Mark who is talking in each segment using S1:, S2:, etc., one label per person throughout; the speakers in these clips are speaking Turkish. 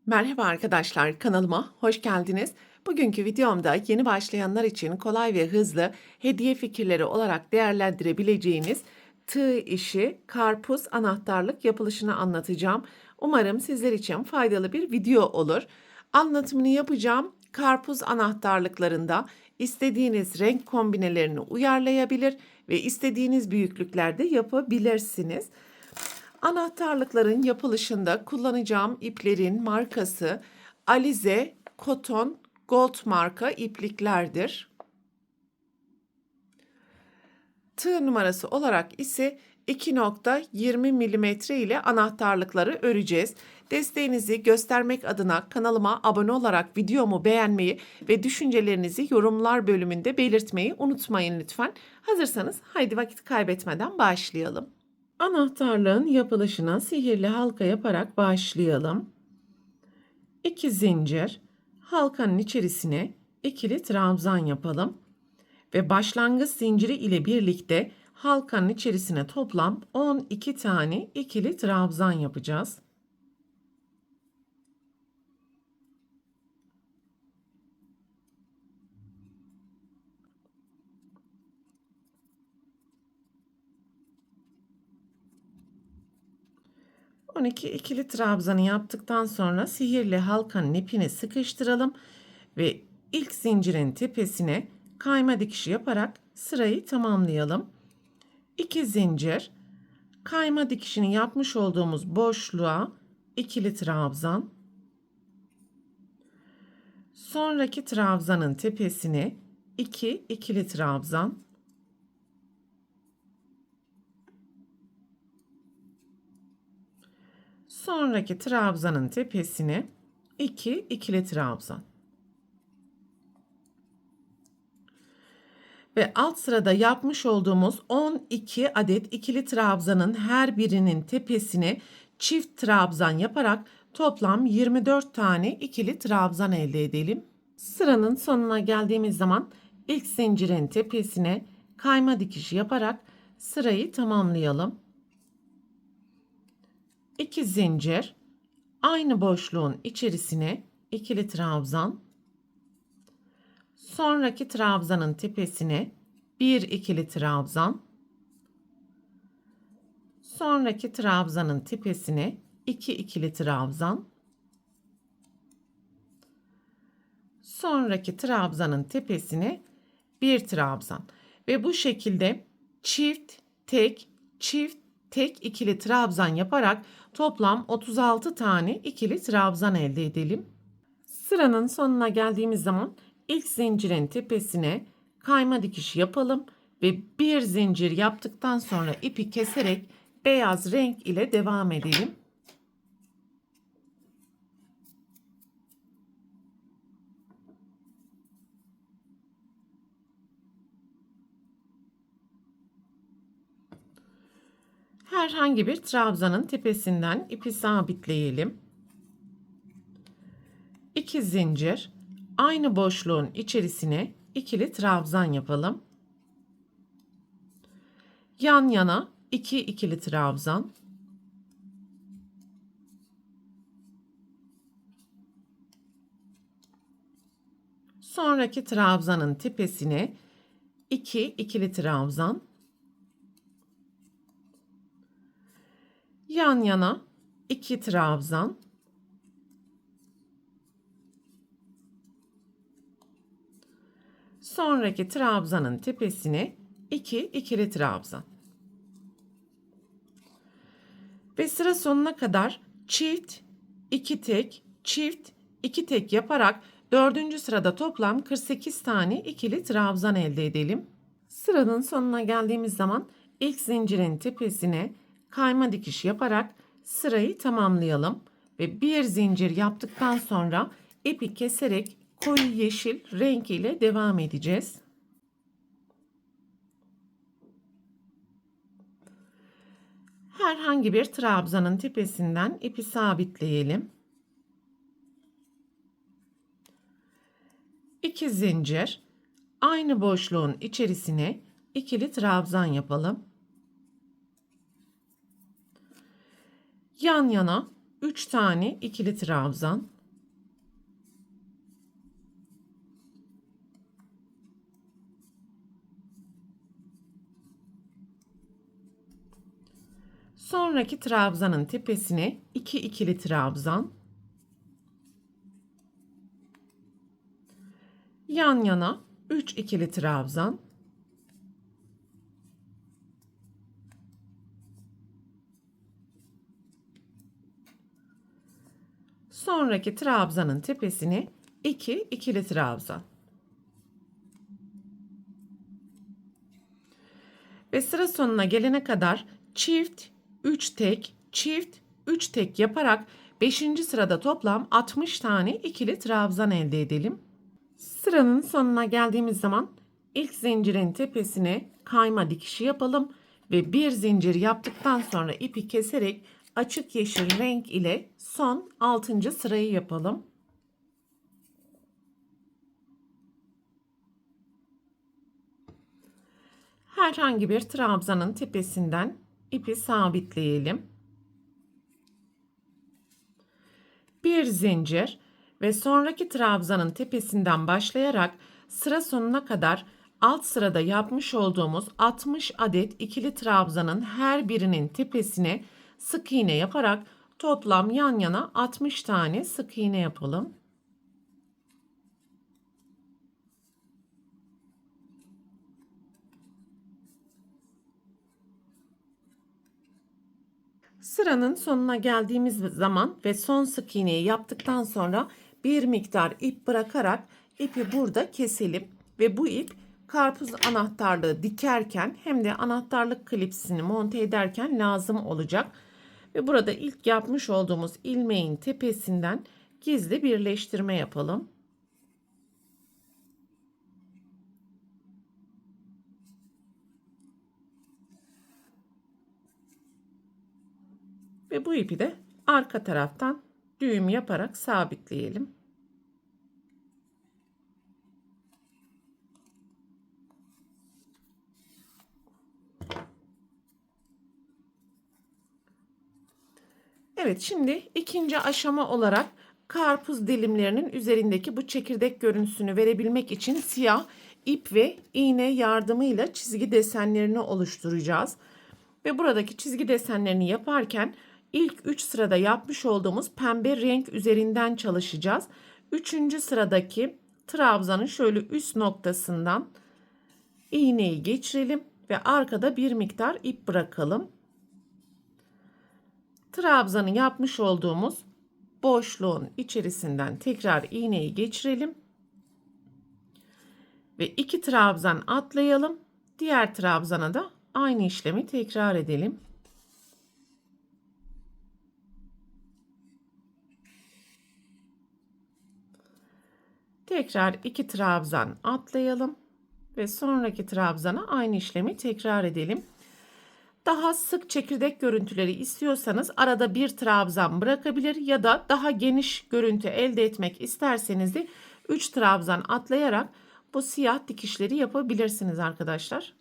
S1: Merhaba arkadaşlar, kanalıma hoş geldiniz. Bugünkü videomda yeni başlayanlar için kolay ve hızlı hediye fikirleri olarak değerlendirebileceğiniz tığ işi karpuz anahtarlık yapılışını anlatacağım. Umarım sizler için faydalı bir video olur. Anlatımını yapacağım. Karpuz anahtarlıklarında istediğiniz renk kombinelerini uyarlayabilir ve istediğiniz büyüklüklerde yapabilirsiniz. Anahtarlıkların yapılışında kullanacağım iplerin markası Alize Cotton Gold marka ipliklerdir. Tığ numarası olarak ise 2.20 mm ile anahtarlıkları öreceğiz. Desteğinizi göstermek adına kanalıma abone olarak videomu beğenmeyi ve düşüncelerinizi yorumlar bölümünde belirtmeyi unutmayın lütfen. Hazırsanız haydi vakit kaybetmeden başlayalım. Anahtarlığın yapılışına sihirli halka yaparak başlayalım. 2 zincir, halkanın içerisine ikili trabzan yapalım ve başlangıç zinciri ile birlikte halkanın içerisine toplam 12 tane ikili trabzan yapacağız. 12 ikili trabzanı yaptıktan sonra sihirli halkanın ipini sıkıştıralım ve ilk zincirin tepesine kayma dikişi yaparak sırayı tamamlayalım. 2 zincir, kayma dikişini yapmış olduğumuz boşluğa ikili trabzan, sonraki trabzanın tepesine 2 ikili trabzan, sonraki trabzanın tepesine 2 ikili trabzan. Ve alt sırada yapmış olduğumuz 12 adet ikili trabzanın her birinin tepesine çift trabzan yaparak toplam 24 tane ikili trabzan elde edelim. Sıranın sonuna geldiğimiz zaman ilk zincirin tepesine kayma dikişi yaparak sırayı tamamlayalım. 2 zincir, aynı boşluğun içerisine ikili trabzan, sonraki trabzanın tepesine bir ikili trabzan, sonraki trabzanın tepesine 2 ikili trabzan, sonraki trabzanın tepesine bir trabzan ve bu şekilde çift tek ikili trabzan yaparak toplam 36 tane ikili trabzan elde edelim. Sıranın sonuna geldiğimiz zaman ilk zincirin tepesine kayma dikişi yapalım ve bir zincir yaptıktan sonra ipi keserek beyaz renk ile devam edelim. Herhangi bir trabzanın tepesinden ipi sabitleyelim. 2 zincir, aynı boşluğun içerisine ikili trabzan yapalım. Yan yana 2 ikili trabzan. Sonraki trabzanın tepesine 2 ikili trabzan. Yan yana 2 trabzan. Sonraki trabzanın tepesine 2 ikili trabzan. Ve sıra sonuna kadar çift, 2 tek, çift, 2 tek yaparak 4. sırada toplam 48 tane ikili trabzan elde edelim. Sıranın sonuna geldiğimiz zaman ilk zincirin tepesine kayma dikiş yaparak sırayı tamamlayalım ve bir zincir yaptıktan sonra ipi keserek koyu yeşil renk ile devam edeceğiz. Herhangi bir trabzanın tepesinden ipi sabitleyelim. 2 zincir, aynı boşluğun içerisine ikili trabzan yapalım. Yan yana 3 tane ikili trabzan. Sonraki trabzanın tepesine 2 ikili trabzan. Yan yana 3 ikili trabzan. Sonraki trabzanın tepesine 2 ikili trabzan. Ve sıra sonuna gelene kadar çift, 3 tek, çift, 3 tek yaparak 5. sırada toplam 60 tane ikili trabzan elde edelim. Sıranın sonuna geldiğimiz zaman ilk zincirin tepesine kayma dikişi yapalım ve bir zincir yaptıktan sonra ipi keserek açık yeşil renk ile son 6. sırayı yapalım. Herhangi bir trabzanın tepesinden ipi sabitleyelim. Bir zincir ve sonraki trabzanın tepesinden başlayarak sıra sonuna kadar alt sırada yapmış olduğumuz 60 adet ikili trabzanın her birinin tepesine sık iğne yaparak toplam yan yana 60 tane sık iğne yapalım. Sıranın sonuna geldiğimiz zaman ve son sık iğneyi yaptıktan sonra bir miktar ip bırakarak ipi burada keselim ve bu ip karpuz anahtarlığı dikerken hem de anahtarlık klipsini monte ederken lazım olacak. Ve burada ilk yapmış olduğumuz ilmeğin tepesinden gizli birleştirme yapalım. Ve bu ipi de arka taraftan düğüm yaparak sabitleyelim. Evet, şimdi ikinci aşama olarak karpuz dilimlerinin üzerindeki bu çekirdek görüntüsünü verebilmek için siyah ip ve iğne yardımıyla çizgi desenlerini oluşturacağız. Ve buradaki çizgi desenlerini yaparken ilk 3 sırada yapmış olduğumuz pembe renk üzerinden çalışacağız. 3. sıradaki trabzanın şöyle üst noktasından iğneyi geçirelim ve arkada bir miktar ip bırakalım. Trabzanı yapmış olduğumuz boşluğun içerisinden tekrar iğneyi geçirelim. Ve 2 trabzan atlayalım. Diğer trabzana da aynı işlemi tekrar edelim. Tekrar 2 trabzan atlayalım ve sonraki trabzana aynı işlemi tekrar edelim. Daha sık çekirdek görüntüleri istiyorsanız arada bir trabzan bırakabilir ya da daha geniş görüntü elde etmek isterseniz de 3 trabzan atlayarak bu siyah dikişleri yapabilirsiniz arkadaşlar.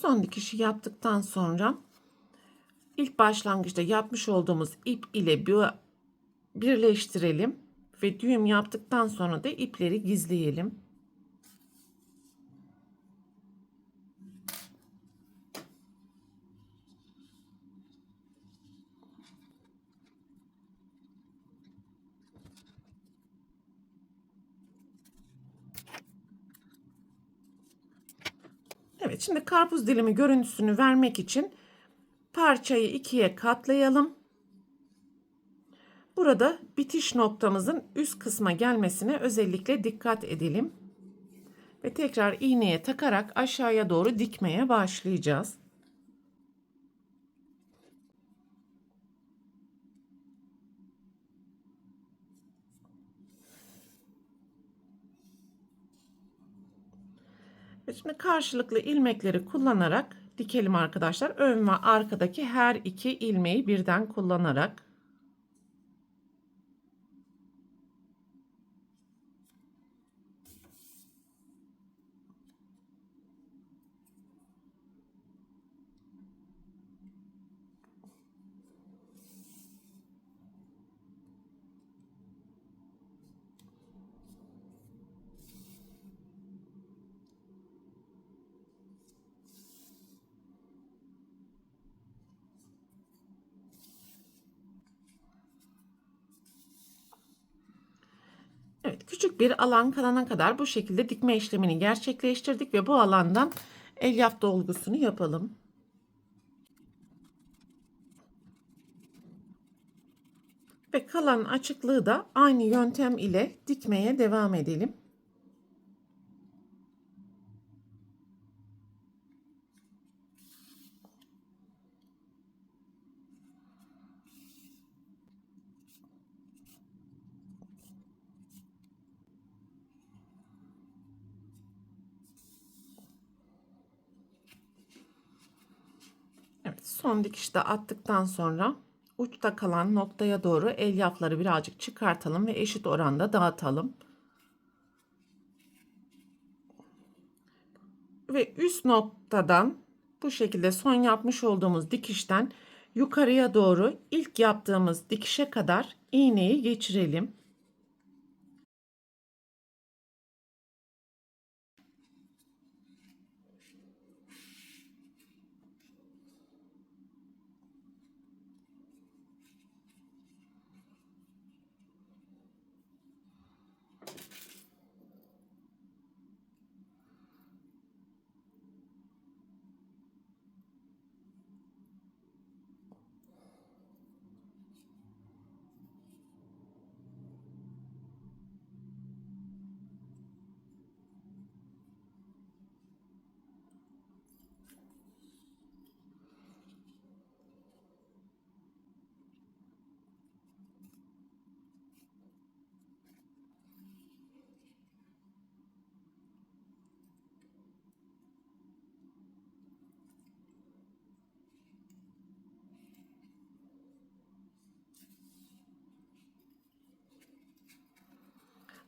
S1: Son dikişi yaptıktan sonra ilk başlangıçta yapmış olduğumuz ip ile birleştirelim ve düğüm yaptıktan sonra da ipleri gizleyelim. Evet, şimdi karpuz dilimi görüntüsünü vermek için parçayı ikiye katlayalım. Burada bitiş noktamızın üst kısma gelmesine özellikle dikkat edelim. Ve tekrar iğneye takarak aşağıya doğru dikmeye başlayacağız. Ve şimdi karşılıklı ilmekleri kullanarak dikelim arkadaşlar. Ön ve arkadaki her iki ilmeği birden kullanarak. küçük bir alan kalana kadar bu şekilde dikme işlemini gerçekleştirdik ve bu alandan elyaf dolgusunu yapalım. Ve kalan açıklığı da aynı yöntem ile dikmeye devam edelim. Evet, son dikişte attıktan sonra uçta kalan noktaya doğru elyafları birazcık çıkartalım ve eşit oranda dağıtalım. Ve üst noktadan bu şekilde son yapmış olduğumuz dikişten yukarıya doğru ilk yaptığımız dikişe kadar iğneyi geçirelim.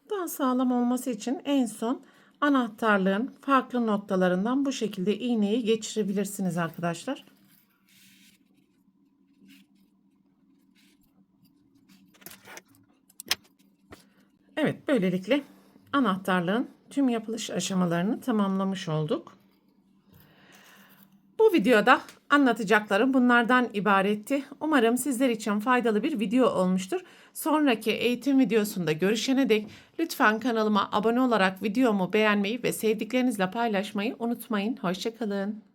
S1: Daha sağlam olması için en son anahtarlığın farklı noktalarından bu şekilde iğneyi geçirebilirsiniz arkadaşlar. Evet, böylelikle anahtarlığın tüm yapılış aşamalarını tamamlamış olduk. Bu videoda anlatacaklarım bunlardan ibaretti. Umarım sizler için faydalı bir video olmuştur. Sonraki eğitim videosunda görüşene dek lütfen kanalıma abone olarak videomu beğenmeyi ve sevdiklerinizle paylaşmayı unutmayın. Hoşça kalın.